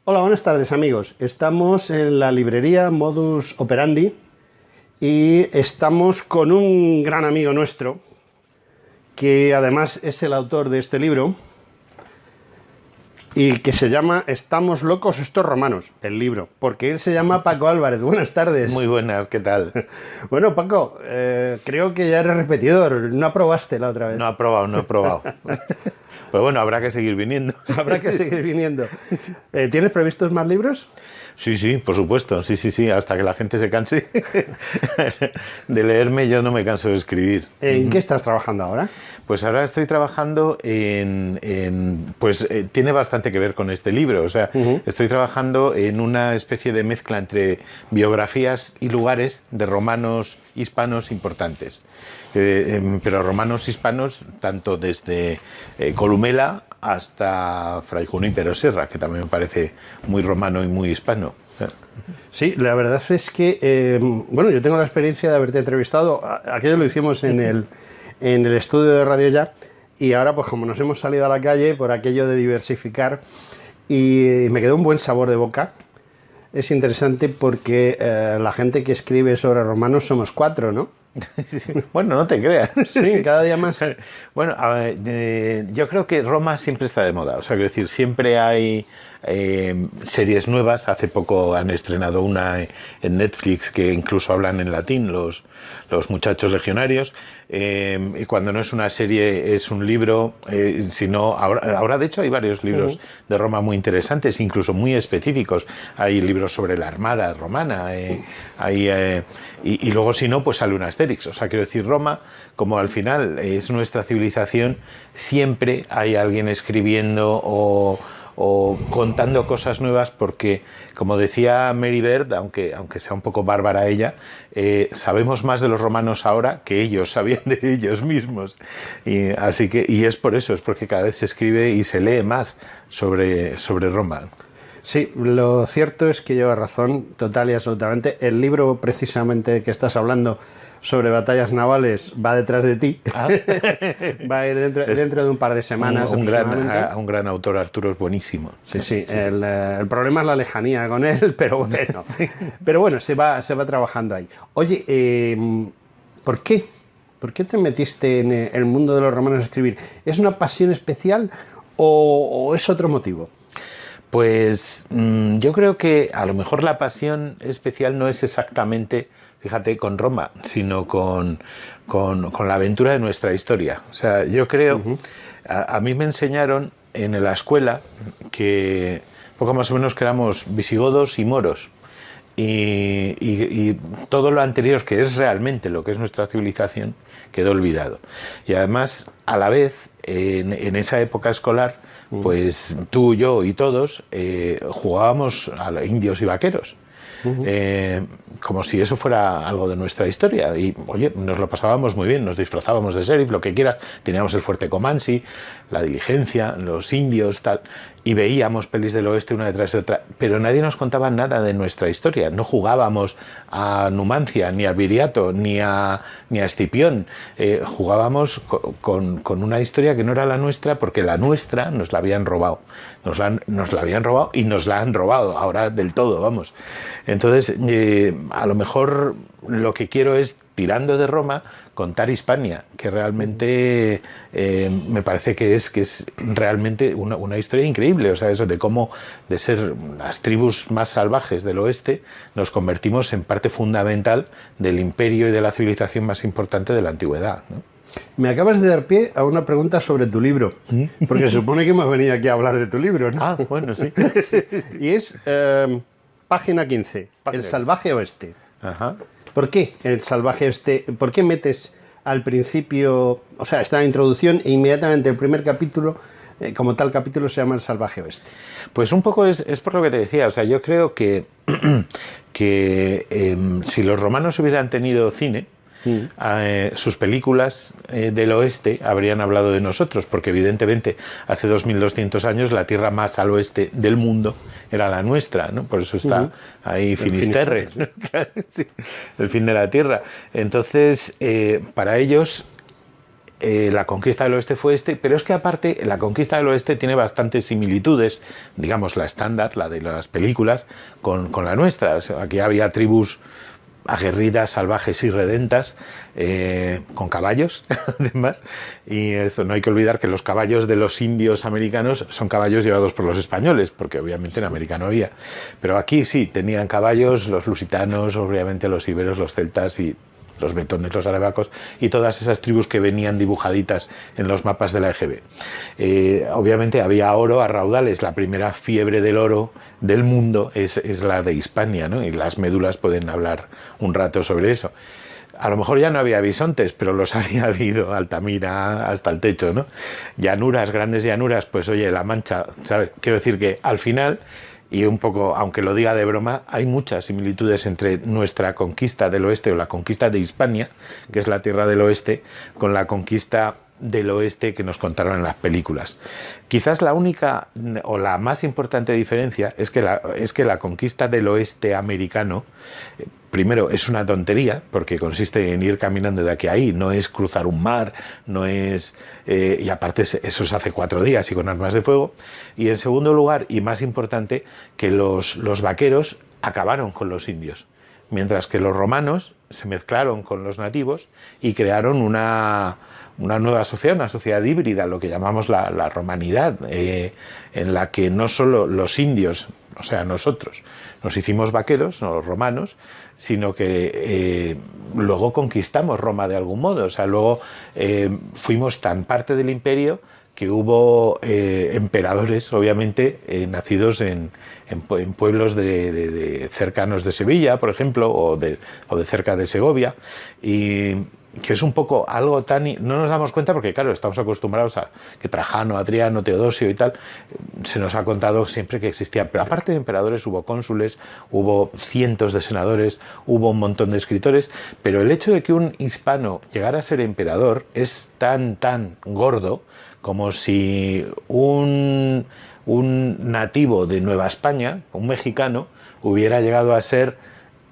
Hola, buenas tardes amigos. Estamos en la librería Modus Operandi y estamos con un gran amigo nuestro que además es el autor de este libro y que se llama Estamos locos estos romanos, el libro, porque él se llama Paco Álvarez. Buenas tardes. Muy buenas, ¿qué tal? Bueno, Paco, creo que ya eres repetidor, no aprobaste la otra vez. No he probado. Pues bueno, habrá que seguir viniendo. Habrá que seguir viniendo. ¿Tienes previstos más libros? Sí, por supuesto, sí, hasta que la gente se canse de leerme. Yo no me canso de escribir. ¿En qué estás trabajando ahora? Pues ahora estoy trabajando tiene bastante que ver con este libro. O sea, estoy trabajando en una especie de mezcla entre biografías y lugares de romanos hispanos importantes. Pero romanos hispanos tanto desde Columela hasta Fray Junípero Serra, que también me parece muy romano y muy hispano. Sí, la verdad es que, yo tengo la experiencia de haberte entrevistado. Aquello lo hicimos en el estudio de Radio Ya, y ahora pues como nos hemos salido a la calle por aquello de diversificar, y me quedó un buen sabor de boca. Es interesante porque la gente que escribe sobre romanos somos 4, ¿no? Bueno, no te creas. Sí, cada día más. Bueno, yo creo que Roma siempre está de moda. O sea, quiero decir, siempre hay series nuevas. Hace poco han estrenado una en Netflix que incluso hablan en latín, los muchachos legionarios. Y cuando no es una serie, es un libro. Sino ahora, de hecho, hay varios libros de Roma muy interesantes, incluso muy específicos. Hay libros sobre la armada romana. Y luego, si no, pues sale un Asterix. O sea, quiero decir, Roma, como al final es nuestra civilización, siempre hay alguien escribiendo o contando cosas nuevas, porque, como decía Mary Beard, aunque sea un poco bárbara ella, sabemos más de los romanos ahora que ellos sabían de ellos mismos. Y es por eso, es porque cada vez se escribe y se lee más sobre Roma. Sí, lo cierto es que lleva razón total y absolutamente. El libro precisamente que estás hablando sobre batallas navales va detrás de ti. Va a ir dentro de un par de semanas. Un gran autor, Arturo, es buenísimo. Sí. El problema es la lejanía con él, pero bueno. Pero bueno, se va trabajando ahí. Oye, ¿por qué? ¿Por qué te metiste en el mundo de los romanos a escribir? ¿Es una pasión especial o es otro motivo? Pues yo creo que a lo mejor la pasión especial no es exactamente, fíjate, con Roma, sino con la aventura de nuestra historia. O sea, yo creo, a mí me enseñaron en la escuela que poco más o menos que éramos visigodos y moros. Y todo lo anterior, que es realmente lo que es nuestra civilización, quedó olvidado. Y además, a la vez, en esa época escolar, pues tú, yo y todos jugábamos a los indios y vaqueros. Como si eso fuera algo de nuestra historia. Y oye, nos lo pasábamos muy bien, nos disfrazábamos de sheriff, lo que quieras. Teníamos el fuerte Comansi, la diligencia, los indios, tal. Y veíamos pelis del oeste una detrás de otra, pero nadie nos contaba nada de nuestra historia. No jugábamos a Numancia, ni a Viriato, ni a Escipión. Jugábamos con una historia que no era la nuestra, porque la nuestra nos la habían robado. Nos la habían robado y nos la han robado, ahora del todo, vamos. Entonces, a lo mejor lo que quiero es, tirando de Roma, contar Hispania, que realmente me parece que es realmente una historia increíble. O sea, eso de cómo, de ser las tribus más salvajes del oeste, nos convertimos en parte fundamental del imperio y de la civilización más importante de la antigüedad, ¿no? Me acabas de dar pie a una pregunta sobre tu libro, porque se supone que hemos venido aquí a hablar de tu libro, ¿no? Ah, bueno, sí. Y es página 15, El salvaje oeste. Ajá. ¿Por qué el salvaje oeste? ¿Por qué metes al principio, o sea, esta introducción e inmediatamente el primer capítulo, como tal capítulo, se llama El salvaje oeste? Pues un poco es por lo que te decía. O sea, yo creo que si los romanos hubieran tenido cine, sus películas del oeste habrían hablado de nosotros, porque evidentemente hace 2200 años la tierra más al oeste del mundo era la nuestra, ¿no? Por eso está ahí Finisterre, ¿no? Sí, el fin de la tierra. Entonces, para ellos la conquista del oeste fue pero es que aparte la conquista del oeste tiene bastantes similitudes, digamos la estándar, la de las películas, con la nuestra. O sea, aquí había tribus aguerridas, salvajes y redentas, con caballos, además, y esto no hay que olvidar que los caballos de los indios americanos son caballos llevados por los españoles, porque obviamente en América no había, pero aquí sí, tenían caballos los lusitanos, obviamente los iberos, los celtas y los betones, los arabacos y todas esas tribus que venían dibujaditas en los mapas de la EGB. Obviamente había oro a raudales, la primera fiebre del oro del mundo es la de Hispania, ¿no? Y las médulas pueden hablar un rato sobre eso. A lo mejor ya no había bisontes, pero los había habido, Altamira hasta el techo, ¿no? Llanuras, grandes llanuras, pues oye, La Mancha, ¿sabes? Quiero decir que al final, y un poco, aunque lo diga de broma, hay muchas similitudes entre nuestra conquista del oeste o la conquista de Hispania, que es la tierra del oeste, con la conquista del oeste que nos contaron en las películas. Quizás la única o la más importante diferencia es que la conquista del oeste americano, primero, es una tontería, porque consiste en ir caminando de aquí a ahí, no es cruzar un mar, no es... y aparte eso se hace 4 días y con armas de fuego. Y en segundo lugar, y más importante, que los vaqueros acabaron con los indios, mientras que los romanos se mezclaron con los nativos y crearon una nueva sociedad, una sociedad híbrida, lo que llamamos la romanidad, en la que no solo los indios, o sea, nosotros, nos hicimos vaqueros, no los romanos, sino que luego conquistamos Roma de algún modo. O sea, luego fuimos tan parte del imperio que hubo emperadores, obviamente, nacidos en pueblos de cercanos de Sevilla, por ejemplo, o de cerca de Segovia, y que es un poco algo tan... No nos damos cuenta porque, claro, estamos acostumbrados a que Trajano, Adriano, Teodosio y tal, se nos ha contado siempre que existían. Pero aparte de emperadores hubo cónsules, hubo cientos de senadores, hubo un montón de escritores, pero el hecho de que un hispano llegara a ser emperador es tan gordo como si un nativo de Nueva España, un mexicano, hubiera llegado a ser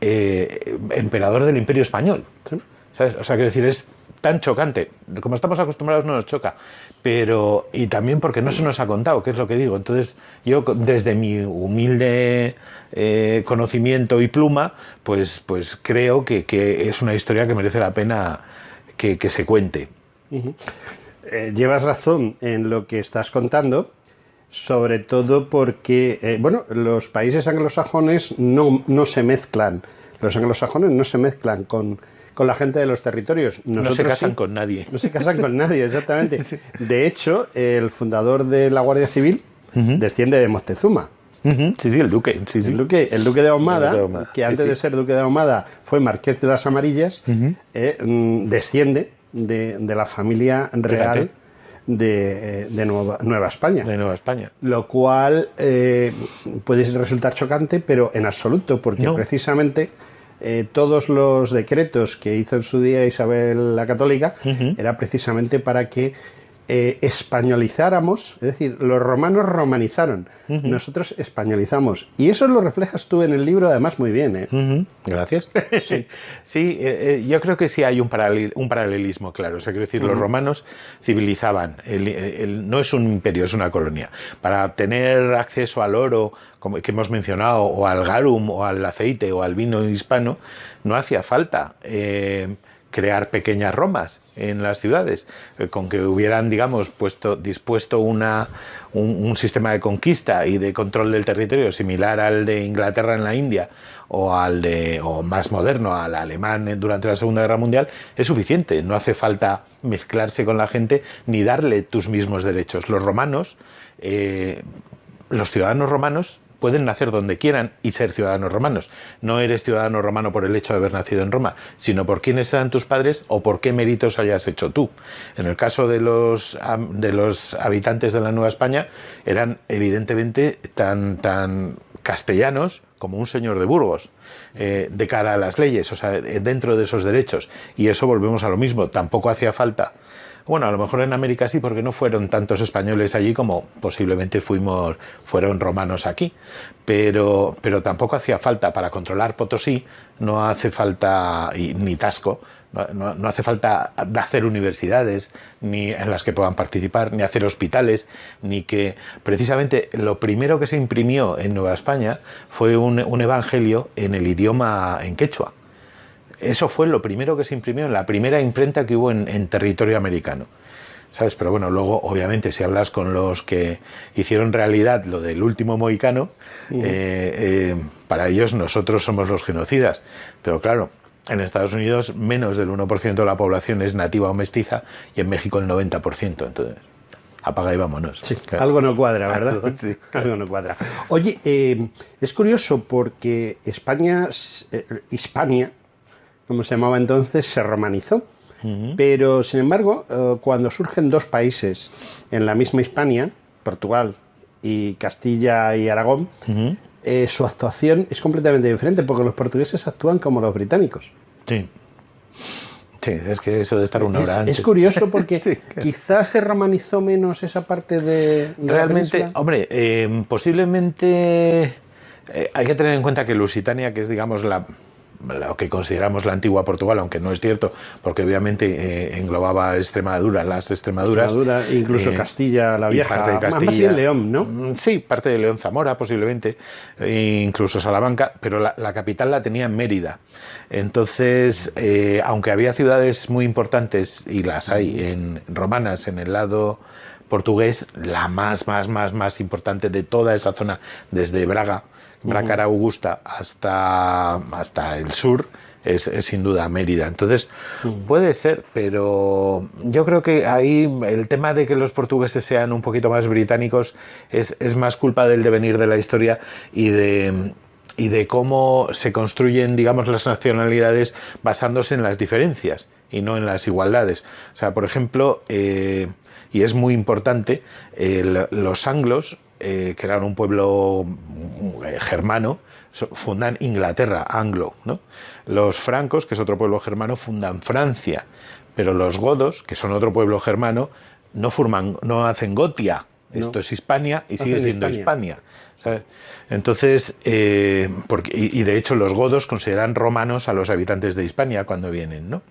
emperador del Imperio Español. ¿Sí? ¿Sabes? O sea, quiero decir, es tan chocante. Como estamos acostumbrados no nos choca, pero y también porque no se nos ha contado, que es lo que digo. Entonces, yo desde mi humilde conocimiento y pluma, pues creo que es una historia que merece la pena que se cuente. Uh-huh. Llevas razón en lo que estás contando, sobre todo porque, los países anglosajones no se mezclan. Los anglosajones no se mezclan con la gente de los territorios. Nosotros no se casan con nadie. No se casan con nadie, exactamente. De hecho, el fundador de la Guardia Civil desciende de Moctezuma. Sí, el duque. Sí. El duque de Ahumada, que antes de ser duque de Ahumada fue marqués de las Amarillas, desciende de la familia real de Nueva España. De Nueva España. Lo cual puede resultar chocante, pero en absoluto, porque precisamente todos los decretos que hizo en su día Isabel la Católica era precisamente para que españolizáramos, es decir, los romanos romanizaron, nosotros españolizamos. Y eso lo reflejas tú en el libro, además, muy bien, ¿eh? Gracias. Sí, yo creo que sí hay un paralelismo, claro. O sea, quiero decir, los romanos civilizaban. No es un imperio, es una colonia. Para tener acceso al oro, como que hemos mencionado, o al garum, o al aceite, o al vino hispano, no hacía falta crear pequeñas Romas en las ciudades, con que hubieran, digamos, dispuesto un sistema de conquista y de control del territorio similar al de Inglaterra en la India o más moderno, al alemán durante la Segunda Guerra Mundial, es suficiente. No hace falta mezclarse con la gente ni darle tus mismos derechos. Los romanos, los ciudadanos romanos, pueden nacer donde quieran y ser ciudadanos romanos. No eres ciudadano romano por el hecho de haber nacido en Roma, sino por quiénes eran tus padres o por qué méritos hayas hecho tú. En el caso de los habitantes de la Nueva España, eran evidentemente tan castellanos como un señor de Burgos, de cara a las leyes, o sea, dentro de esos derechos. Y eso volvemos a lo mismo, tampoco hacía falta. Bueno, a lo mejor en América sí, porque no fueron tantos españoles allí como posiblemente fueron romanos aquí. Pero tampoco hacía falta para controlar Potosí, no hace falta, ni Tasco, No hace falta hacer universidades ni en las que puedan participar, ni hacer hospitales, ni que precisamente lo primero que se imprimió en Nueva España fue un evangelio en el idioma en quechua. Eso fue lo primero que se imprimió en la primera imprenta que hubo en territorio americano. ¿Sabes? Pero bueno, luego, obviamente, si hablas con los que hicieron realidad lo del último mohicano, para ellos nosotros somos los genocidas. Pero claro, en Estados Unidos menos del 1% de la población es nativa o mestiza y en México el 90%. Entonces, apaga y vámonos. Sí, claro. Algo no cuadra, ¿verdad? Sí. Algo no cuadra. Oye, es curioso porque Hispania, como se llamaba entonces, se romanizó. Pero, sin embargo, cuando surgen dos países en la misma Hispania, Portugal y Castilla y Aragón, su actuación es completamente diferente, porque los portugueses actúan como los británicos. Sí. Sí, es que eso de estar una hora antes. Es curioso porque sí, quizás se romanizó menos esa parte de realmente, hombre, posiblemente hay que tener en cuenta que Lusitania, que es, digamos, lo que consideramos la antigua Portugal, aunque no es cierto, porque obviamente englobaba Extremadura, las Extremaduras. Incluso Castilla la Vieja, parte de Castilla, más bien León, ¿no? Sí, parte de León, Zamora posiblemente, incluso Salamanca, pero la capital la tenía en Mérida. Entonces, aunque había ciudades muy importantes, y las hay en romanas en el lado portugués, la más importante de toda esa zona, desde Bracara Augusta hasta el sur, es sin duda Mérida. Entonces, puede ser, pero yo creo que ahí el tema de que los portugueses sean un poquito más británicos es más culpa del devenir de la historia y de cómo se construyen, digamos, las nacionalidades basándose en las diferencias y no en las igualdades. O sea, por ejemplo, y es muy importante, los anglos, que eran un pueblo germano, fundan Inglaterra, anglo, ¿no? Los francos, que es otro pueblo germano, fundan Francia, pero los godos, que son otro pueblo germano, no hacen Gotia. Esto es Hispania y sigue siendo Hispania. ¿Sabes? Entonces, y de hecho los godos consideran romanos a los habitantes de Hispania cuando vienen, ¿no?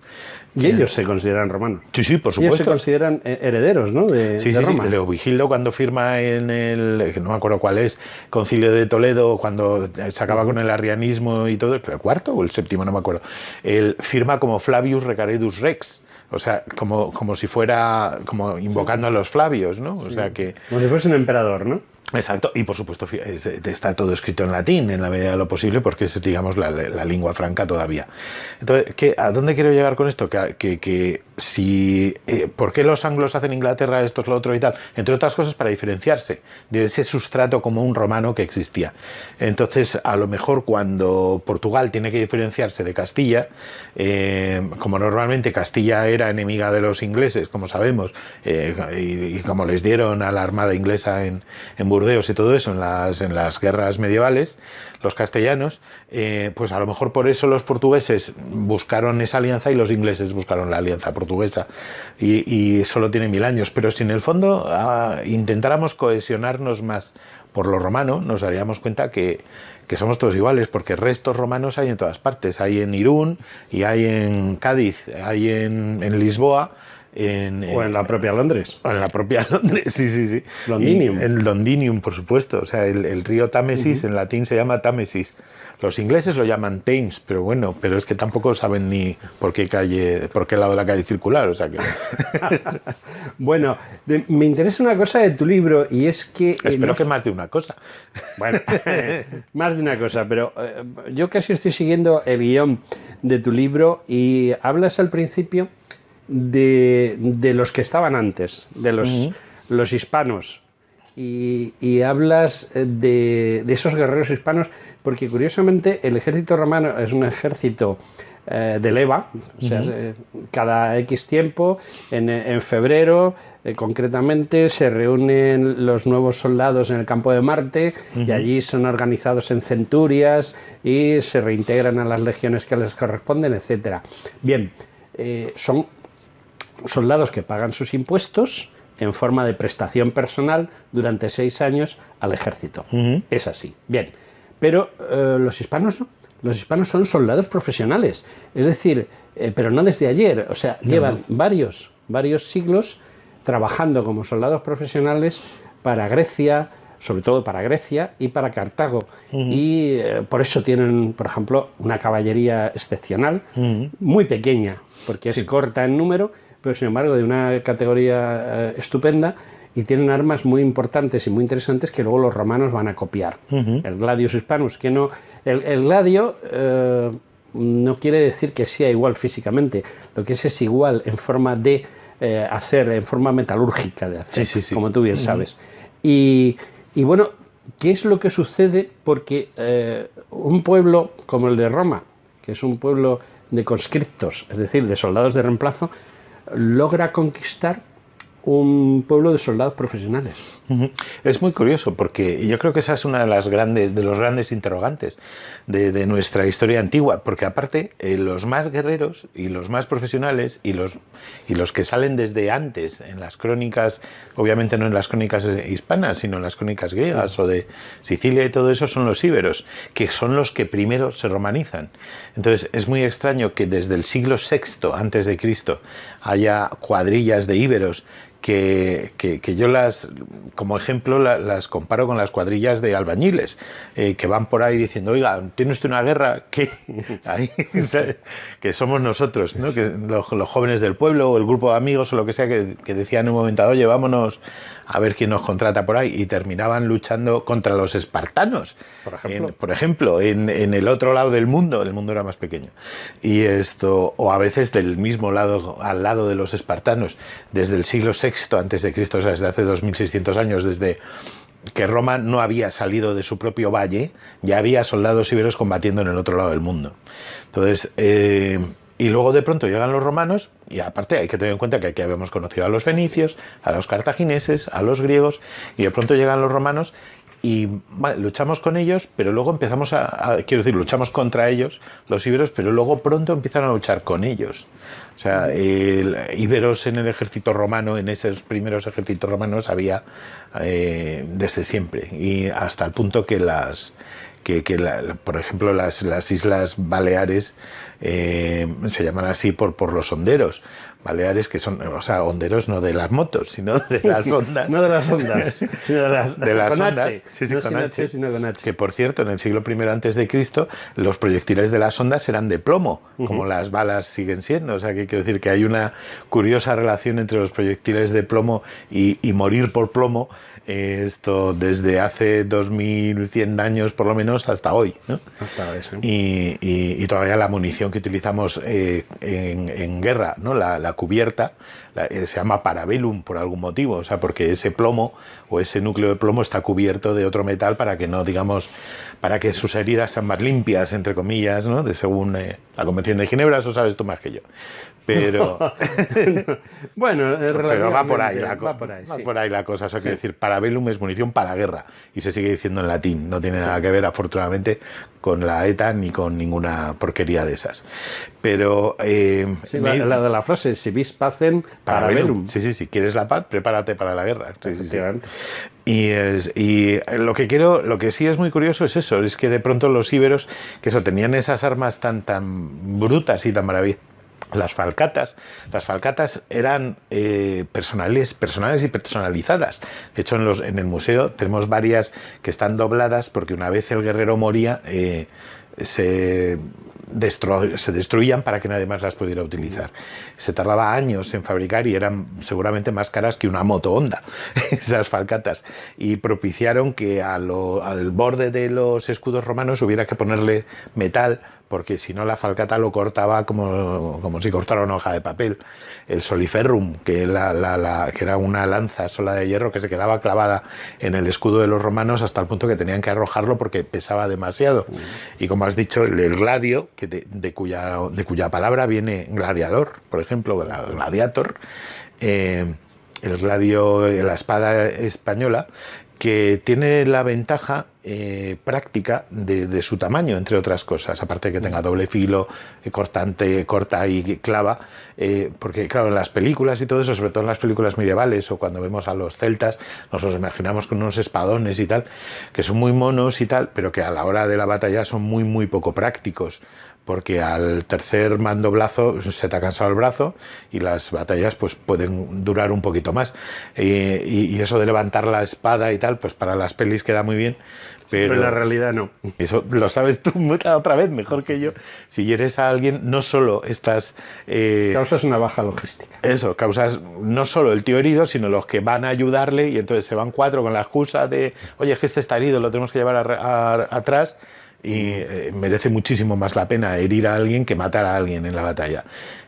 Y ellos se consideran romanos. Sí, por supuesto. Ellos se consideran herederos, ¿no? de Roma. Sí. Leovigildo, cuando firma en que no me acuerdo cuál es, Concilio de Toledo, cuando se acaba con el arrianismo y todo, ¿el cuarto o el séptimo? No me acuerdo. Él firma como Flavius Recaredus Rex. O sea, como si fuera, como invocando a los Flavios, ¿no? O sea que... Como si fuese un emperador, ¿no? Exacto, y por supuesto está todo escrito en latín en la medida de lo posible porque es, digamos, la lengua franca todavía. Entonces, ¿a dónde quiero llegar con esto? Que si... ¿por qué los anglos hacen Inglaterra esto es lo otro y tal? Entre otras cosas para diferenciarse de ese sustrato común romano que existía. Entonces, a lo mejor cuando Portugal tiene que diferenciarse de Castilla, como normalmente Castilla era enemiga de los ingleses, como sabemos, y como les dieron a la armada inglesa en Burdeos y todo eso en las guerras medievales, los castellanos, pues a lo mejor por eso los portugueses buscaron esa alianza y los ingleses buscaron la alianza portuguesa y solo tiene 1000 años, pero si en el fondo intentáramos cohesionarnos más por lo romano, nos daríamos cuenta que somos todos iguales, porque restos romanos hay en todas partes, hay en Irún y hay en Cádiz, hay en Lisboa, o en la propia Londres. O en la propia Londres, sí. Londinium. En Londinium, por supuesto. O sea, el río Támesis en latín se llama Támesis. Los ingleses lo llaman Thames, pero es que tampoco saben ni por qué lado de la calle circular. O sea que... Bueno, me interesa una cosa de tu libro y es que... Espero que más de una cosa. Bueno, más de una cosa, pero yo casi estoy siguiendo el guión de tu libro y hablas al principio de los que estaban antes, de los hispanos, y hablas de esos guerreros hispanos, porque curiosamente el ejército romano es un ejército de leva, o sea, cada X tiempo, en febrero concretamente, se reúnen los nuevos soldados en el campo de Marte y allí son organizados en centurias y se reintegran a las legiones que les corresponden, etc. Bien, son soldados que pagan sus impuestos en forma de prestación personal durante 6 años al ejército. Es así. Bien, pero los hispanos no. los hispanos son soldados profesionales, es decir, pero no desde ayer, o sea, llevan varios siglos trabajando como soldados profesionales para Grecia, sobre todo para Grecia y para Cartago. Y por eso tienen, por ejemplo, una caballería excepcional, muy pequeña, porque es corta en número, pero sin embargo de una categoría estupenda, y tienen armas muy importantes y muy interesantes que luego los romanos van a copiar. El gladius hispanus, que no... El gladio no quiere decir que sea igual físicamente, lo que es igual en forma de hacer, en forma metalúrgica de hacer, como tú bien sabes. Y bueno, ¿qué es lo que sucede? Porque un pueblo como el de Roma, que es un pueblo de conscriptos, es decir, de soldados de reemplazo, logra conquistar un pueblo de soldados profesionales. Es muy curioso porque yo creo que esa es una de los grandes interrogantes de nuestra historia antigua, porque aparte los más guerreros y los más profesionales y los que salen desde antes en las crónicas, obviamente no en las crónicas hispanas, sino en las crónicas griegas o de Sicilia y todo eso, son los íberos, que son los que primero se romanizan. Entonces es muy extraño que desde el siglo VI antes de Cristo haya cuadrillas de íberos que yo como ejemplo las comparo con las cuadrillas de albañiles que van por ahí diciendo, oiga, ¿tiene usted una guerra? ¿Qué? Ahí, que somos nosotros, ¿no? Que los jóvenes del pueblo o el grupo de amigos o lo que sea que decían en un momento, oye, vámonos a ver quién nos contrata por ahí, y terminaban luchando contra los espartanos, por ejemplo, en el otro lado del mundo. El mundo era más pequeño, o a veces del mismo lado, al lado de los espartanos, desde el siglo VI antes de Cristo, o sea, desde hace 2600 años, desde que Roma no había salido de su propio valle, ya había soldados íberos combatiendo en el otro lado del mundo. Entonces, y luego de pronto llegan los romanos, y aparte hay que tener en cuenta que aquí habíamos conocido a los fenicios, a los cartagineses, a los griegos, y de pronto llegan los romanos y vale, luchamos con ellos, pero luego empezamos quiero decir, luchamos contra ellos, los íberos, pero luego pronto empiezan a luchar con ellos. O sea, íberos en el ejército romano, en esos primeros ejércitos romanos había desde siempre, y hasta el punto que por ejemplo, las Islas Baleares se llaman así por los honderos. Baleares, que son, o sea, honderos no de las motos, sino de las ondas. No de las ondas, sino de las con ondas. H. Sí, no con H. Sino con H. Que, por cierto, en el siglo I antes de Cristo, los proyectiles de las ondas eran de plomo, como las balas siguen siendo. O sea, que quiero decir que hay una curiosa relación entre los proyectiles de plomo y morir por plomo, esto desde hace 2100 años por lo menos hasta hoy, ¿no? Hasta hoy, sí. Y todavía la munición que utilizamos en guerra, ¿no? La cubierta se llama parabellum por algún motivo, o sea, porque ese plomo o ese núcleo de plomo está cubierto de otro metal para que no, digamos, para que sus heridas sean más limpias, entre comillas, ¿no? Según la Convención de Ginebra, eso sabes tú más que yo. Pero bueno, pero va por ahí la sí. cosa. O sea, quiero decir, parabellum es munición para guerra y se sigue diciendo en latín. No tiene nada que ver, afortunadamente, con la ETA ni con ninguna porquería de esas. Pero la de la frase, si vis pacem parabellum. Sí, si quieres la paz, prepárate para la guerra. Sí. Y lo que sí es muy curioso es eso, es que de pronto los íberos, que eso, tenían esas armas tan brutas y tan maravillosas. Las falcatas eran personales y personalizadas. De hecho, en el museo tenemos varias que están dobladas porque una vez el guerrero moría, se destruían para que nadie más las pudiera utilizar. Se tardaba años en fabricar y eran seguramente más caras que una moto Honda, esas falcatas, y propiciaron que al borde de los escudos romanos hubiera que ponerle metal, porque si no la falcata lo cortaba como si cortara una hoja de papel. El soliferrum, que era una lanza sola de hierro que se quedaba clavada en el escudo de los romanos hasta el punto que tenían que arrojarlo porque pesaba demasiado. Y como has dicho, el gladio, de cuya palabra viene gladiador, por ejemplo, gladiator, el gladio, la espada española, que tiene la ventaja práctica de su tamaño, entre otras cosas, aparte de que tenga doble filo, cortante, corta y clava, porque claro, en las películas y todo eso, sobre todo en las películas medievales o cuando vemos a los celtas, nos los imaginamos con unos espadones y tal, que son muy monos y tal, pero que a la hora de la batalla son muy, muy poco prácticos, porque al tercer mandoblazo se te ha cansado el brazo y las batallas pues pueden durar un poquito más. Y eso de levantar la espada y tal, pues para las pelis queda muy bien, pero en la realidad no. Eso lo sabes tú otra vez mejor que yo. Si hieres a alguien, no solo estás... Causas una baja logística. Eso, causas no solo el tío herido, sino los que van a ayudarle y entonces se van 4 con la excusa de, oye, es que este está herido, lo tenemos que llevar atrás. Y merece muchísimo más la pena herir a alguien que matar a alguien en la batalla.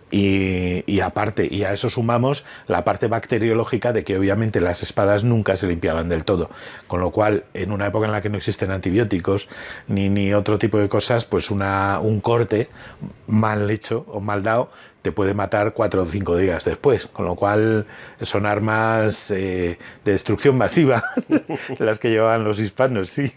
Y aparte, y a eso sumamos la parte bacteriológica de que obviamente las espadas nunca se limpiaban del todo, con lo cual en una época en la que no existen antibióticos ni otro tipo de cosas, pues un corte mal hecho o mal dado te puede matar 4 o 5 días después, con lo cual son armas de destrucción masiva las que llevaban los hispanos, sí.